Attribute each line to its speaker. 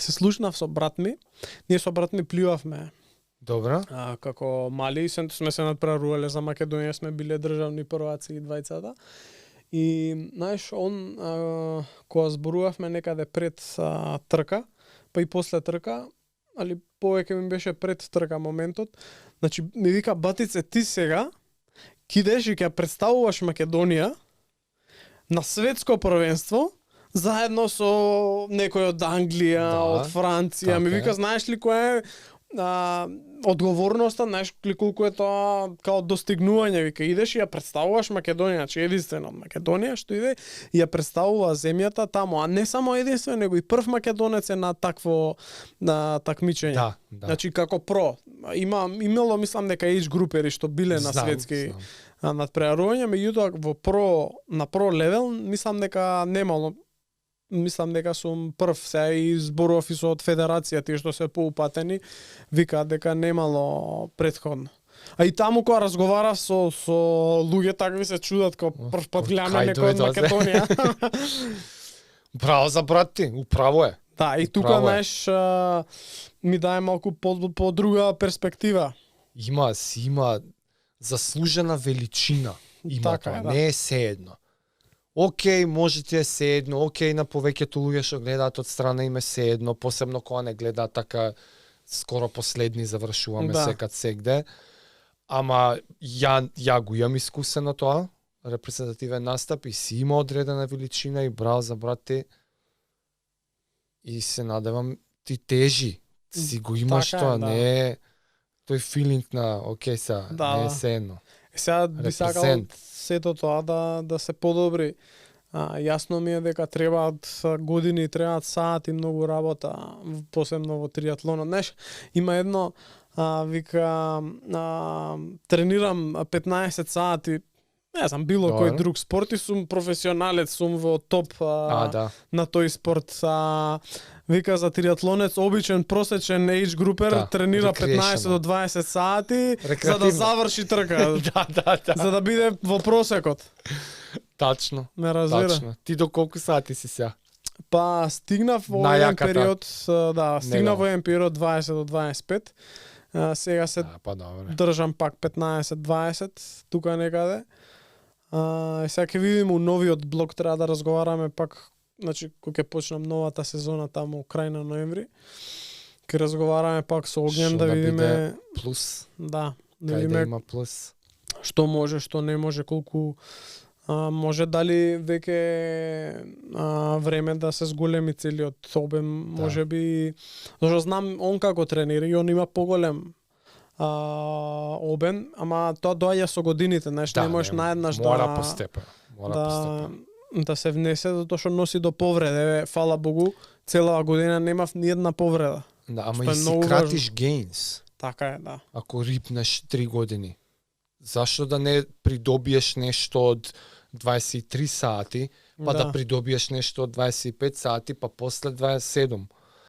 Speaker 1: се слушнав со брат ми. Ние со брат ми плювавме.
Speaker 2: Добро.
Speaker 1: Како мали сме се надпреварувале за Македонија, сме биле државни прваци и двајцата. И знаеш, он кога зборувавме некаде пред трка, па и после трка, али повеќе ми беше пред трка моментот. Значи ми вика батице, ти сега кидеш и ќе представуваш Македонија на светско првенство заедно со некој од Англија, од Франција. Ми вика, знаеш ли која е одговорноста, знаеш ли колку е тоа као достигнување, вика, идеш и ја представуваш Македонија, че единствено од Македонија што иде и ја представува земјата таму, а не само единствено, него и прв македонец е на такво такмичење.
Speaker 2: Да.
Speaker 1: Значи како про, имало мислам дека age групери што биле на светски надпреварување, меѓутоа на про левел мислам дека немало. Мислам дека сум прв, сега и зборував и со од федерација, тие што се поупатени, викаат дека немало предходно. А и таму кога разговарав со луѓе, такви се чудат кога прв пат гледаме некој од Македонија.
Speaker 2: Браво за брат ти, управо е.
Speaker 1: Да, и тука, знаеш, ми даде малку по друга перспектива.
Speaker 2: Има заслужена величина. Има
Speaker 1: така,
Speaker 2: тоа, не е sejedno. Океј, може ти е sejedno, океј на повеќето луѓе што гледаат од страна им е sejedno, посебно кога не гледаат така скоро последни завршуваме секад сегде. Ама ја го имам искусено тоа, репрезентативен настап и си има одредена величина и браво за брат ти. И се надевам ти тежи, си го имаш
Speaker 1: така,
Speaker 2: тоа, не е тој филинг на океј са, не е sejedno.
Speaker 1: Сега би сакал сето тоа да се подобри. Јасно ми е дека требаат години, требаат сати многу работа, посебно во триатлонот. Знаеш, има едно вика тренирам 15 сати, не знам, било кој друг спорт и сум професионалец, сум во топ на тој спорт. Вика за триатлонец обичен просечен age групер тренира 15 до 20 сати за да заврши трка. За да биде во просекот.
Speaker 2: Тачно.
Speaker 1: Ме разбира.
Speaker 2: Тачно. Ти до колку сати си сега?
Speaker 1: Па стигнав во еден период, стигнав во еден период 20 до 25. Сега се држам пак 15-20 тука некаде. Сега ќе видиме у новиот блок, треба да разговараме пак. Значи, кога ќе почнам новата сезона таму крај на ноември, ќе разговараме пак со Огњен да видиме
Speaker 2: плюс.
Speaker 1: Да
Speaker 2: видиме да има плюс.
Speaker 1: Што може, што не може, колку може, дали веќе време да се зголеми целиот обем, може би, зашто знам он како тренира и он има поголем обем, ама тоа доаѓа со годините, знаеш, не можеш наеднаш
Speaker 2: мора постепено.
Speaker 1: Да се внесе, затоа што носи до повреде. Фала Богу, целава година немав ни една повреда.
Speaker 2: Да, ама и си кратиш гейнс.
Speaker 1: Така е, да.
Speaker 2: Ако рипнеш 3 години. Зашто да не придобиеш нешто од 23 сати, па да придобиеш нешто од 25 сати, па после 27.